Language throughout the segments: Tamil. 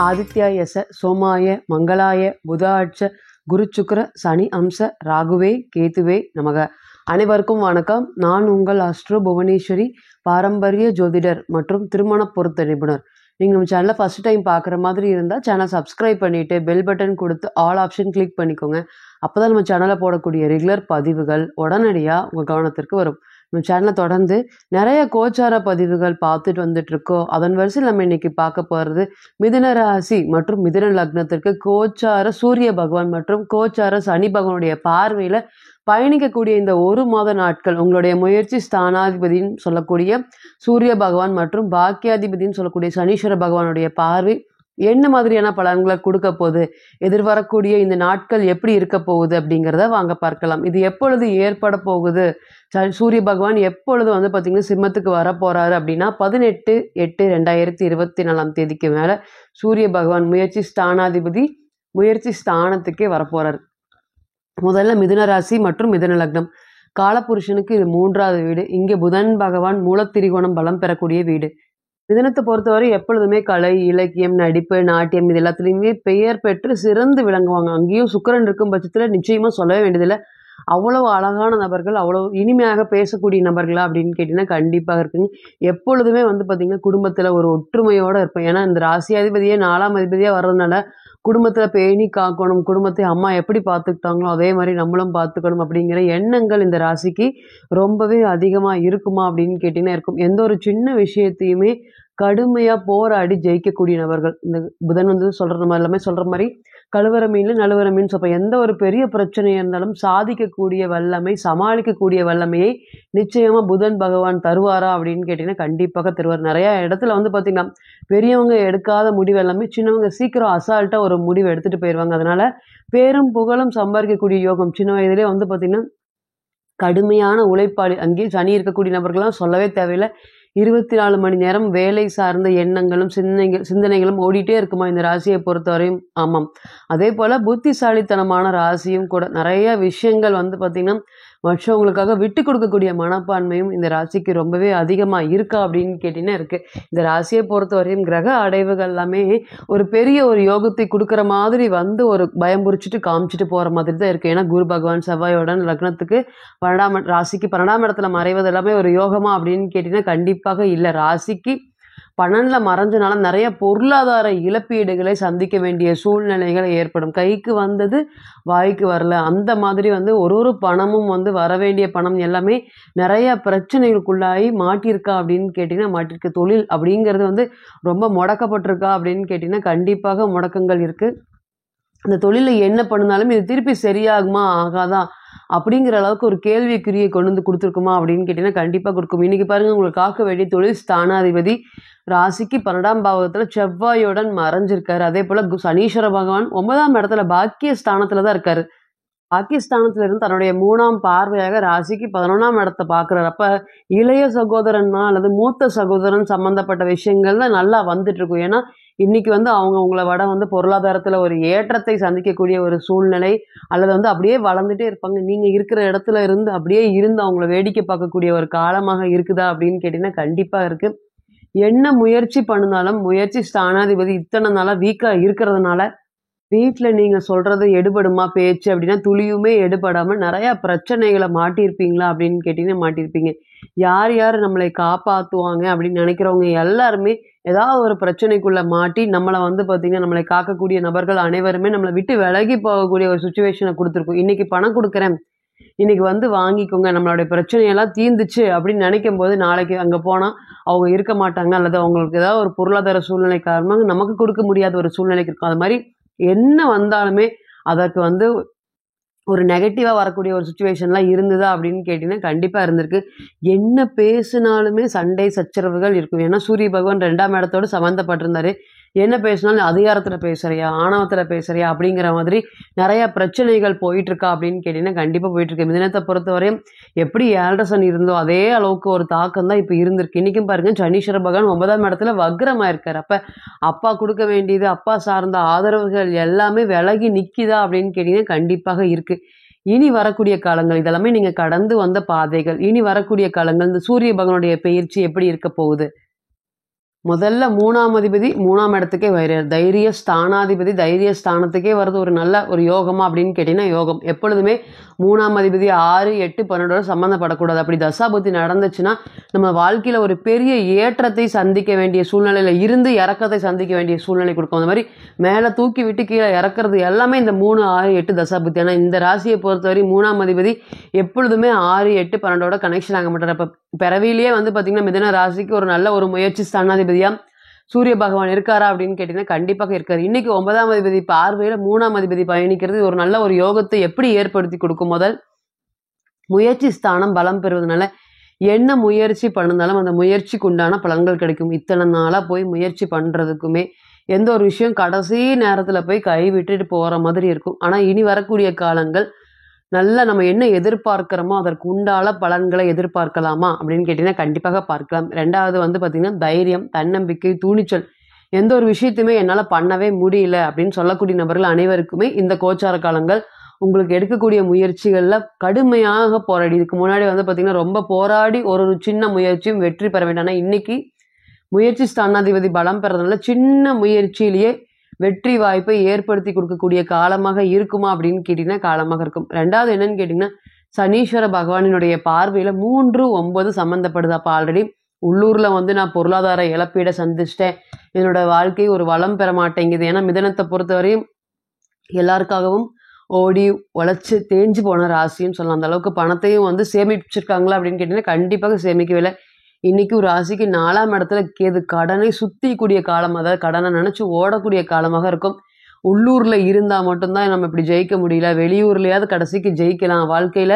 ஆதித்யாயச சோமாய மங்களாய புதாட்ச குரு சுக்கிர சனி அம்ச ராகுவே கேதுவே நமக. அனைவருக்கும் வணக்கம். நான் உங்கள் அஸ்ட்ரோ புவனேஸ்வரி, பாரம்பரிய ஜோதிடர் மற்றும் திருமண பொருத்த நிபுணர். நீங்கள் நம்ம சேனலை ஃபஸ்ட் டைம் பார்க்குற மாதிரி இருந்தால் சேனல் சப்ஸ்கிரைப் பண்ணிவிட்டு பெல் பட்டன் கொடுத்து ஆல் ஆப்ஷன் கிளிக் பண்ணிக்கோங்க. அப்போ தான் நம்ம சேனலில் போடக்கூடிய ரெகுலர் பதிவுகள் உடனடியாக உங்கள் கவனத்திற்கு வரும். நம்ம சேனலை தொடர்ந்து நிறைய கோச்சார பதிவுகள் பார்த்துட்டு வந்துட்டுருக்கோம். அதன் வரிசையில் நம்ம இன்றைக்கி பார்க்க போகிறது மிதுன ராசி மற்றும் மிதுன லக்னத்திற்கு கோச்சார சூரிய பகவான் மற்றும் கோச்சார சனி பகவானுடைய பார்வையில் பயணிக்கக்கூடிய இந்த ஒரு மாத நாட்கள் உங்களுடைய முயற்சி ஸ்தானாதிபதினு சொல்லக்கூடிய சூரிய பகவான் மற்றும் பாக்கியாதிபதினு சொல்லக்கூடிய சனீஸ்வர பகவானுடைய பார்வை என்ன மாதிரியான பலன்களை கொடுக்க போகுது, எதிர்வரக்கூடிய இந்த நாட்கள் எப்படி இருக்க போகுது அப்படிங்கிறத வாங்க பார்க்கலாம். இது எப்பொழுது ஏற்பட போகுது, சூரிய பகவான் எப்பொழுது பார்த்திங்கன்னா சிம்மத்துக்கு வர போகிறாரு அப்படின்னா 18/8/2024 மேலே சூரிய பகவான் முயற்சி ஸ்தானாதிபதி முயற்சி ஸ்தானத்துக்கே வரப்போகிறார். முதல்ல மிதுன ராசி மற்றும் மிதுன லக்னம். காலபுருஷனுக்கு இது 3வது வீடு. இங்கே புதன் பகவான் மூலத்திரிகோணம் பலம் பெறக்கூடிய வீடு. மிதுனத்தை பொறுத்தவரை எப்பொழுதுமே கலை, இலக்கியம், நடிப்பு, நாட்டியம் இது எல்லாத்துலேயுமே பெயர் பெற்று சிறந்து விளங்குவாங்க. அங்கேயும் சுக்கிரன் இருக்கும் பட்சத்தில் நிச்சயமாக சொல்லவே வேண்டியதில்லை. அவ்வளவு அழகான நபர்கள், அவ்வளோ இனிமையாக பேசக்கூடிய நபர்களா அப்படின்னு கேட்டிங்கன்னா கண்டிப்பாக இருக்குங்க. எப்பொழுதுமே பார்த்திங்கன்னா குடும்பத்தில் ஒரு ஒற்றுமையோடு இருப்பேன். ஏன்னா இந்த ராசியாதிபதியே 4ஆம் அதிபதியாக வர்றதுனால குடும்பத்தில் பேணி காக்கணும், குடும்பத்தை அம்மா எப்படி பார்த்துக்கிட்டாங்களோ அதே மாதிரி நம்மளும் பார்த்துக்கணும் அப்படிங்கிற எண்ணங்கள் இந்த ராசிக்கு ரொம்பவே அதிகமாக இருக்குமா அப்படின்னு கேட்டிங்கன்னா இருக்கும். எந்த ஒரு சின்ன விஷயத்தையுமே கடுமையாக போராடி ஜெயிக்கக்கூடிய நபர்கள். இந்த புதன் சொல்கிற மாதிரி எல்லாமே சொல்கிற மாதிரி கழுவற மீன் நழுவற மீன் சொல்ப்போம். எந்த ஒரு பெரிய பிரச்சனையாக இருந்தாலும் சாதிக்கக்கூடிய வல்லமை, சமாளிக்கக்கூடிய வல்லமையை நிச்சயமாக புதன் பகவான் தருவாரா அப்படின்னு கேட்டிங்கன்னா கண்டிப்பாக தருவார். நிறையா இடத்துல பார்த்திங்கன்னா பெரியவங்க எடுக்காத முடிவு எல்லாமே சின்னவங்க சீக்கிரம் அசால்ட்டாக ஒரு முடிவு எடுத்துகிட்டு போயிடுவாங்க. அதனால் பேரும் புகழும் சம்பாதிக்கக்கூடிய யோகம் சின்ன வயதிலே பார்த்திங்கன்னா கடுமையான உழைப்பாளி. அங்கேயும் சனி இருக்கக்கூடிய நபர்கள்லாம் சொல்லவே தேவையில்லை. 24 மணி நேரம் வேலை சார்ந்த எண்ணங்களும் சிந்தனைகளும் ஓடிட்டே இருக்குமா இந்த ராசியை பொறுத்தவரையும். ஆமாம், அதே போல் புத்திசாலித்தனமான ராசியும் கூட. நிறைய விஷயங்கள் பார்த்திங்கன்னா மற்றவங்களுக்காக விட்டு கொடுக்கக்கூடிய மனப்பான்மையும் இந்த ராசிக்கு ரொம்பவே அதிகமாக இருக்கா அப்படின்னு கேட்டிங்கன்னா இருக்குது. இந்த ராசியை பொறுத்தவரையும் கிரக அடைவுகள் எல்லாமே ஒரு பெரிய ஒரு யோகத்தை கொடுக்குற மாதிரி ஒரு பயம் புரிச்சிட்டு காமிச்சிட்டு போகிற மாதிரி தான் இருக்குது. ஏன்னா குரு பகவான் செவ்வாயோட லக்னத்துக்கு 12ஆம் இடத்துல மறைவது எல்லாமே ஒரு யோகமா அப்படின்னு கேட்டிங்கன்னா கண்டிப்பாக இல்லை. ராசிக்கு 12ல் மறைஞ்சனால நிறைய பொருளாதார இழப்பீடுகளை சந்திக்க வேண்டிய சூழ்நிலைகள் ஏற்படும். கைக்கு வந்தது வாய்க்கு வரல, அந்த மாதிரி ஒரு பணமும் வர வேண்டிய பணம் எல்லாமே நிறைய பிரச்சனைகளுக்குள்ளாகி மாட்டியிருக்கா அப்படின்னு கேட்டிங்கன்னா மாட்டிருக்கு. தொழில் அப்படிங்கிறது ரொம்ப முடக்கப்பட்டிருக்கா அப்படின்னு கேட்டிங்கன்னா கண்டிப்பாக முடக்கங்கள் இருக்குது. அந்த தொழிலில் என்ன பண்ணினாலும் இது திருப்பி சரியாகுமா ஆகாதா அப்படிங்கிற அளவுக்கு ஒரு கேள்விக்குறியை கொண்டு கொடுத்துருக்குமா அப்படின்னு கேட்டிங்கன்னா கண்டிப்பாக கொடுக்கும். இன்றைக்கி பாருங்கள், உங்களுக்கு காக்க வேண்டிய தொழில் ஸ்தானாதிபதி ராசிக்கு 12ஆம் பாவத்தில் செவ்வாயுடன் மறைஞ்சிருக்காரு. அதே போல் சனீஸ்வர பகவான் 9ஆம் இடத்துல பாக்கிய ஸ்தானத்தில் தான் இருக்கார். பாக்கியஸ்தானத்துல இருந்து தன்னுடைய 3ஆம் பார்வையாக ராசிக்கு 11ஆம் இடத்தை பார்க்குறாரு. அப்போ இளைய சகோதரன்னா அல்லது மூத்த சகோதரன் சம்மந்தப்பட்ட விஷயங்கள் தான் நல்லா வந்துட்டு இருக்கும். ஏன்னா இன்னைக்கு அவங்க உங்களை விட பொருளாதாரத்தில் ஒரு ஏற்றத்தை சந்திக்கக்கூடிய ஒரு சூழ்நிலை, அல்லது அப்படியே வளர்ந்துட்டே இருப்பாங்க. நீங்கள் இருக்கிற இடத்துல இருந்து அப்படியே இருந்து அவங்கள வேடிக்கை பார்க்கக்கூடிய ஒரு காலமாக இருக்குதா அப்படின்னு கேட்டிங்கன்னா கண்டிப்பாக இருக்குது. என்ன முயற்சி பண்ணினாலும் முயற்சி ஸ்தானாதிபதி இத்தனை நாளாக வீக்காக இருக்கிறதுனால வீட்டில் நீங்கள் சொல்கிறது எடுபடுமா பேச்சு அப்படின்னா துளியுமே எடுபடாமல் நிறையா பிரச்சனைகளை மாட்டியிருப்பீங்களா அப்படின்னு கேட்டிங்கன்னா மாட்டியிருப்பீங்க. யார் யார் நம்மளை காப்பாற்றுவாங்க அப்படின்னு நினைக்கிறவங்க எல்லாருமே ஏதாவது ஒரு பிரச்சனைக்குள்ளே மாட்டி நம்மளை பார்த்திங்கன்னா நம்மளை காக்கக்கூடிய நபர்கள் அனைவருமே நம்மளை விட்டு விலகி போகக்கூடிய ஒரு சுச்சுவேஷனை கொடுத்துருக்கும். இன்றைக்கி பணம் கொடுக்குறேன், இன்றைக்கி வாங்கிக்கோங்க, நம்மளுடைய பிரச்சனையெல்லாம் தீர்ந்துச்சு அப்படின்னு நினைக்கும் போது நாளைக்கு அங்கே போனால் அவங்க இருக்க மாட்டாங்க, அல்லது அவங்களுக்கு ஏதாவது ஒரு பொருளாதார சூழ்நிலை காரணமாக நமக்கு கொடுக்க முடியாத ஒரு சூழ்நிலைக்கு இருக்கும். அது மாதிரி என்ன வந்தாலுமே அதற்கு ஒரு நெகட்டிவாக வரக்கூடிய ஒரு சுச்சுவேஷன்லாம் இருந்ததா அப்படின்னு கேட்டிங்கன்னா கண்டிப்பாக இருந்திருக்கு. என்ன பேசினாலுமே சண்டை சச்சரவுகள் இருக்கும். ஏன்னா சூரிய பகவான் 2ஆம் இடத்தோடு சம்மந்தப்பட்டிருந்தார். என்ன பேசினாலும் அதிகாரத்தில் பேசுகிறியா, ஆணவத்தில் பேசுகிறியா அப்படிங்கிற மாதிரி நிறையா பிரச்சனைகள் போயிட்டுருக்கா அப்படின்னு கேட்டிங்கன்னா கண்டிப்பாக போயிட்டுருக்கு. மிதுனத்தை பொறுத்தவரையும் எப்படி 7.5 சனி இருந்தோ அதே அளவுக்கு ஒரு தாக்கம் தான் இப்போ இருந்திருக்கு. இன்றைக்கும் பாருங்கள், சனீஸ்வர பகவான் 9ஆம் இடத்துல வக்ரமாக இருக்கார். அப்போ அப்பா கொடுக்க வேண்டியது, அப்பா சார்ந்த ஆதரவுகள் எல்லாமே விலகி நிற்கிதா அப்படின்னு கேட்டிங்கன்னா கண்டிப்பாக இருக்குது. இனி வரக்கூடிய காலங்கள் இதெல்லாமே நீங்கள் கடந்து வந்த பாதைகள். இனி வரக்கூடிய காலங்கள் இந்த சூரிய பகவானுடைய பயிற்சி எப்படி இருக்க போகுது, முதல்ல 3ஆம் அதிபதி 3ஆம் இடத்துக்கே வருகிறார். தைரிய ஸ்தானாதிபதி தைரிய ஸ்தானத்துக்கே வர்றது ஒரு நல்ல ஒரு யோகமா அப்படின்னு கேட்டிங்கன்னா யோகம். எப்பொழுதுமே 3ஆம் அதிபதி 6, 8, 12 சம்மந்தப்படக்கூடாது. அப்படி தசாபுத்தி நடந்துச்சுன்னா நம்ம வாழ்க்கையில் ஒரு பெரிய ஏற்றத்தை சந்திக்க வேண்டிய சூழ்நிலையில் இருந்து இறக்கத்தை சந்திக்க வேண்டிய சூழ்நிலை கொடுக்கும். அந்த மாதிரி மேலே தூக்கி விட்டு கீழே இறக்குறது எல்லாமே இந்த 3, 6, 8 தசாபுத்தி. ஆனால் இந்த ராசியை பொறுத்தவரை 3ஆம் அதிபதி எப்பொழுதுமே 6, 8, 12 கனெக்ஷன் ஆக மாட்டார். அப்போ பிறவிலேயே வந்து பார்த்திங்கன்னா மிதுன ராசிக்கு ஒரு நல்ல ஒரு முயற்சி ஸ்தானாதிபதியாக சூரிய பகவான் இருக்காரா அப்படின்னு கேட்டிங்கன்னா கண்டிப்பாக இருக்கார். இன்றைக்கி 9ஆம் அதிபதி பார்வையில் 3ஆம் அதிபதி பயணிக்கிறது ஒரு நல்ல ஒரு யோகத்தை எப்படி ஏற்படுத்தி கொடுக்கும். முதல் முயற்சி ஸ்தானம் பலம் பெறுவதனால என்ன முயற்சி பண்ணிருந்தாலும் அந்த முயற்சிக்கு உண்டான பலன்கள் கிடைக்கும். இத்தனை நாளாக போய் முயற்சி பண்ணுறதுக்குமே எந்த ஒரு விஷயம் கடைசி நேரத்தில் போய் கைவிட்டுட்டு போகிற மாதிரி இருக்கும். ஆனால் இனி வரக்கூடிய காலங்கள் நல்லா நம்ம என்ன எதிர்பார்க்கிறோமோ அதற்கு உண்டான பலன்களை எதிர்பார்க்கலாமா அப்படின்னு கேட்டிங்கன்னா கண்டிப்பாக பார்க்கலாம். ரெண்டாவது வந்து பார்த்திங்கன்னா தைரியம், தன்னம்பிக்கை, துணிச்சல். எந்த ஒரு விஷயத்தையுமே என்னால் பண்ணவே முடியல அப்படின்னு சொல்லக்கூடிய நபர்கள் அனைவருக்குமே இந்த கோச்சார காலங்கள் உங்களுக்கு எடுக்கக்கூடிய முயற்சிகளில் கடுமையாக போராடி, இதுக்கு முன்னாடி வந்து பார்த்திங்கன்னா ரொம்ப போராடி ஒரு சின்ன முயற்சியும் வெற்றி பெற வேண்டாம். ஆனால் இன்றைக்கி முயற்சி ஸ்தானாதிபதி பலம் பெறதுனால சின்ன முயற்சியிலேயே வெற்றி வாய்ப்பை ஏற்படுத்தி கொடுக்கக்கூடிய காலமாக இருக்குமா அப்படின்னு கேட்டிங்கன்னா காலமாக இருக்கும். ரெண்டாவது என்னன்னு கேட்டிங்கன்னா சனீஸ்வர பகவானினுடைய பார்வையில் 3, 9 சம்மந்தப்படுது. அப்போ ஆல்ரெடி உள்ளூரில் வந்து நான் பொருளாதார இழப்பீடை சந்திச்சிட்டேன், என்னோட வாழ்க்கை ஒரு வளம் பெற மாட்டேங்குது. ஏன்னா மிதனத்தை பொறுத்தவரையும் எல்லாருக்காகவும் ஓடி உழைச்சி தேஞ்சு போன ராசின்னு சொல்லலாம். அந்த அளவுக்கு பணத்தையும் வந்து சேமிச்சிருக்காங்களா அப்படின்னு கேட்டிங்கன்னா கண்டிப்பாக சேமிக்கவில்லை. இன்றைக்கி ஒரு ராசிக்கு 4ஆம் இடத்துல கேது கடனை சுற்றிக்கூடிய காலம், அதாவது கடனை நினச்சி ஓடக்கூடிய காலமாக இருக்கும். உள்ளூரில் இருந்தால் மட்டும்தான் நம்ம இப்படி ஜெயிக்க முடியல, வெளியூர்லையாவது கடைசிக்கு ஜெயிக்கலாம், வாழ்க்கையில்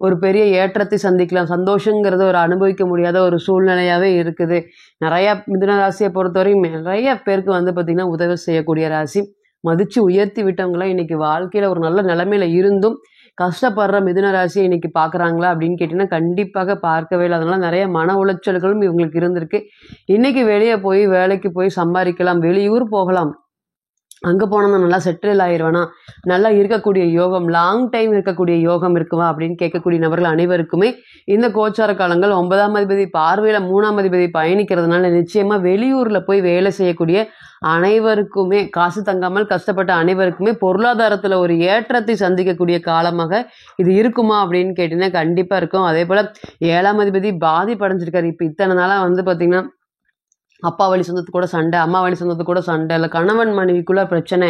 ஒரு பெரிய ஏற்றத்தை சந்திக்கலாம், சந்தோஷங்கிறத ஒரு அனுபவிக்க முடியாத ஒரு சூழ்நிலையாகவே இருக்குது. நிறையா மிதுன ராசியை பொறுத்தவரையும் நிறைய பேருக்கு வந்து பார்த்திங்கன்னா உதவி செய்யக்கூடிய ராசி. மதித்து உயர்த்தி விட்டவங்களாம் இன்றைக்கி வாழ்க்கையில் ஒரு நல்ல நிலைமையில் இருந்தும் கஷ்டப்படுற மிதுன ராசியை இன்றைக்கி பார்க்குறாங்களா அப்படின்னு கேட்டிங்கன்னா கண்டிப்பாக பார்க்கவே இல்லை. அதனால் நிறைய மன உளைச்சல்களும் இவங்களுக்கு இருந்திருக்கு. இன்றைக்கி வெளியே போய் வேலைக்கு போய் சம்பாதிக்கலாம், வெளியூர் போகலாம், அங்கே போனோம்னா நல்லா செட்டில் ஆயிடுவேனா, நல்லா இருக்கக்கூடிய யோகம், லாங் டைம் இருக்கக்கூடிய யோகம் இருக்குவா அப்படின்னு கேட்கக்கூடிய நபர்கள் அனைவருக்குமே இந்த கோச்சார காலங்கள் 9ஆம் அதிபதி பார்வையில் 3ஆம் அதிபதி பயணிக்கிறதுனால நிச்சயமாக வெளியூரில் போய் வேலை செய்யக்கூடிய அனைவருக்குமே, காசு தங்காமல் கஷ்டப்பட்ட அனைவருக்குமே பொருளாதாரத்தில் ஒரு ஏற்றத்தை சந்திக்கக்கூடிய காலமாக இது இருக்குமா அப்படின்னு கேட்டிங்கன்னா கண்டிப்பாக இருக்கும். அதே போல் 7ஆம் அதிபதி பாதிப்படைஞ்சிருக்காரு. இப்போ இத்தனை நாளாக வந்து பார்த்திங்கன்னா அப்பா வழி சொந்தத்து கூட சண்டை, அம்மா வழி சொந்தத்து கூட சண்டை, இல்லை கணவன் மனைவிக்குள்ள பிரச்சனை,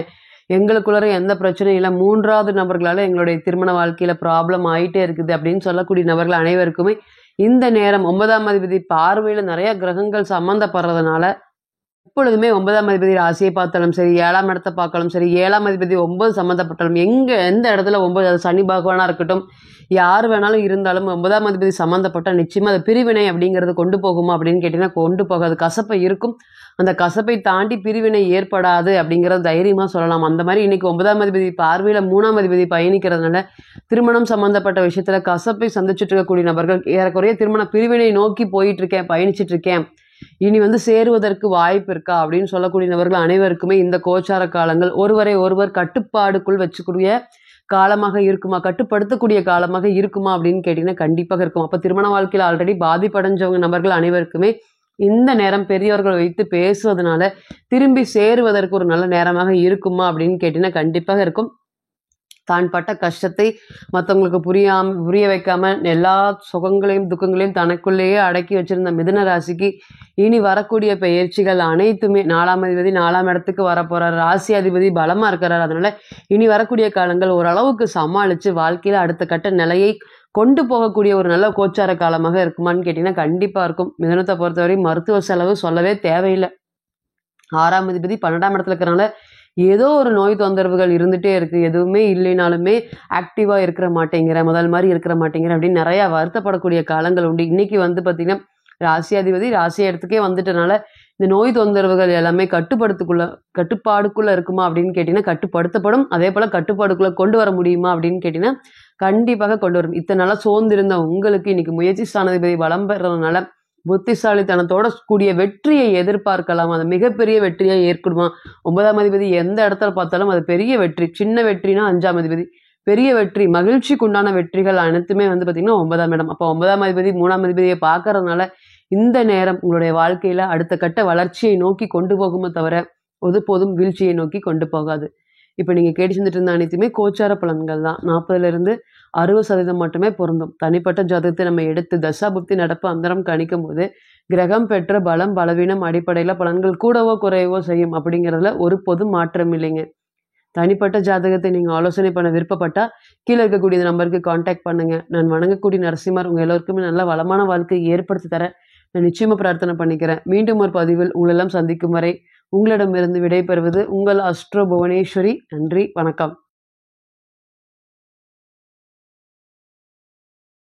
எங்களுக்குள்ள எந்த பிரச்சனையும் இல்லை, 3வது நபர்களால் எங்களுடைய திருமண வாழ்க்கையில் ப்ராப்ளம் ஆகிட்டே இருக்குது அப்படின்னு சொல்லக்கூடிய நபர்கள் அனைவருக்குமே இந்த நேரம் 9ஆம் அதிபதி பார்வையில் நிறைய கிரகங்கள் சம்மந்தப்படுறதுனால எப்பொழுதுமே 9ஆம் அதிபதி ராசியை பார்த்தாலும் சரி, 7ஆம் இடத்தை பார்த்தாலும் சரி, 7ஆம் அதிபதி 9 சம்மந்தப்பட்டாலும் எந்த இடத்துல 9, அது சனி பகவானாக இருக்கட்டும், யார் வேணாலும் இருந்தாலும் 9ஆம் அதிபதி சம்மந்தப்பட்டால் நிச்சயமாக அது பிரிவினை அப்படிங்கிறது கொண்டு போகுமா அப்படின்னு கேட்டிங்கன்னா கொண்டு போகாது. கசப்பை இருக்கும், அந்த கசப்பை தாண்டி பிரிவினை ஏற்படாது அப்படிங்கிறத தைரியமாக சொல்லலாம். அந்த மாதிரி இன்றைக்கி 9ஆம் அதிபதி பார்வையில் 3ஆம் அதிபதி பயணிக்கிறதுனால திருமணம் சம்மந்தப்பட்ட விஷயத்தில் கசப்பை சந்திச்சுட்டு இருக்கக்கூடிய நபர்கள் ஏறக்குறைய திருமண பிரிவினை நோக்கி போயிட்டுருக்கேன், பயணிச்சிட்ருக்கேன், இனி வந்து சேருவதற்கு வாய்ப்பு இருக்கா அப்படின்னு சொல்லக்கூடிய நபர்கள் அனைவருக்குமே இந்த கோச்சார காலங்கள் ஒருவரை ஒருவர் கட்டுப்பாடுக்குள் வச்சுக்கூடிய காலமாக இருக்குமா, கட்டுப்படுத்தக்கூடிய காலமாக இருக்குமா அப்படின்னு கேட்டிங்கன்னா கண்டிப்பாக இருக்கும். அப்போ திருமண வாழ்க்கையில் ஆல்ரெடி பாதிப்படைஞ்சவங்க நபர்கள் அனைவருக்குமே இந்த நேரம் பெரியவர்கள் வைத்து பேசுவதனால திரும்பி சேருவதற்கு ஒரு நல்ல நேரமாக இருக்குமா அப்படின்னு கேட்டிங்கன்னா கண்டிப்பாக இருக்கும். தான் பட்ட கஷ்டத்தை மற்றவங்களுக்கு புரிய வைக்காம எல்லா சுகங்களையும் துக்கங்களையும் தனக்குள்ளேயே அடக்கி வச்சிருந்த மிதுன ராசிக்கு இனி வரக்கூடிய பயிற்சிகள் அனைத்துமே 4ஆம் அதிபதி 4ஆம் இடத்துக்கு வரப்போகிறார், ராசி அதிபதி பலமாக இருக்கிறார். அதனால் இனி வரக்கூடிய காலங்கள் ஓரளவுக்கு சமாளித்து வாழ்க்கையில் அடுத்த கட்ட நிலையை கொண்டு போகக்கூடிய ஒரு நல்ல கோச்சார காலமாக இருக்குமான்னு கேட்டிங்கன்னா கண்டிப்பாக இருக்கும். மிதுனத்தை பொறுத்தவரை மருத்துவ செலவு சொல்லவே தேவையில்லை. 6ஆம் அதிபதி 12ஆம் இடத்துல இருக்கிறனால ஏதோ ஒரு நோய் தொந்தரவுகள் இருந்துகிட்டே இருக்குது, எதுவுமே இல்லைனாலுமே ஆக்டிவாக இருக்கிற மாட்டேங்கிற, முதல் மாதிரி இருக்கிற மாட்டேங்கிற அப்படின்னு நிறையா வருத்தப்படக்கூடிய காலங்கள் உண்டு. இன்றைக்கி வந்து பார்த்திங்கன்னா ராசியாதிபதி ராசி இடத்துக்கே வந்துட்டனால இந்த நோய் தொந்தரவுகள் எல்லாமே கட்டுப்பாடுக்குள்ளே இருக்குமா அப்படின்னு கேட்டிங்கன்னா கட்டுப்படுத்தப்படும். அதே போல் கட்டுப்பாடுக்குள்ளே கொண்டு வர முடியுமா அப்படின்னு கேட்டிங்கன்னா கண்டிப்பாக கொண்டு வரும். இத்தனை நாளாக சோர்ந்திருந்த உங்களுக்கு இன்றைக்கி முயற்சி ஸ்தானாதிபதி பலம் பெறதுனால புத்திசாலித்தனத்தோட கூடிய வெற்றியை எதிர்பார்க்கலாம். அது மிகப்பெரிய வெற்றியாக ஏற்படுமா. 9ஆம் அதிபதி எந்த இடத்துல பார்த்தாலும் அது பெரிய வெற்றி, சின்ன வெற்றினா 5ஆம் அதிபதி, பெரிய வெற்றி, மகிழ்ச்சிக்கு உண்டான வெற்றிகள் அனைத்துமே வந்து பார்த்திங்கன்னா 9ஆம் இடம். அப்போ 9ஆம் அதிபதி 3ஆம் அதிபதியை பார்க்கறதுனால இந்த நேரம் உங்களுடைய வாழ்க்கையில் அடுத்த கட்ட வளர்ச்சியை நோக்கி கொண்டு போகுமே தவிர ஒருபோதும் வீழ்ச்சியை நோக்கி கொண்டு போகாது. இப்போ நீங்கள் கேட்டு செஞ்சுட்டு இருந்த அனைத்துமே கோச்சார பலன்கள் தான். 40லிருந்து 60% மட்டுமே பொருந்தும். தனிப்பட்ட ஜாதகத்தை நம்ம எடுத்து தசாபுக்தி நடப்பு அந்தரம் கணிக்கும் போது கிரகம் பெற்ற பலம் பலவீனம் அடிப்படையில் பலன்கள் கூடவோ குறையவோ செய்யும் அப்படிங்கிறதுல ஒருபோதும் மாற்றம் இல்லைங்க. தனிப்பட்ட ஜாதகத்தை நீங்கள் ஆலோசனை பண்ண விருப்பப்பட்டால் கீழே இருக்கக்கூடிய நம்பருக்கு காண்டாக்ட் பண்ணுங்கள். நான் வணங்கக்கூடிய நரசிம்மர் உங்கள் எல்லோருக்குமே நல்ல வளமான வாழ்க்கையை ஏற்படுத்தி தர நான் நிச்சயமாக பிரார்த்தனை பண்ணிக்கிறேன். மீண்டும் ஒரு பதிவில் உங்களெல்லாம் சந்திக்கும் வரை உங்களிடமிருந்து விடைபெறுவது உங்கள் அஸ்ட்ரோ புவனேஸ்வரி. நன்றி, வணக்கம்.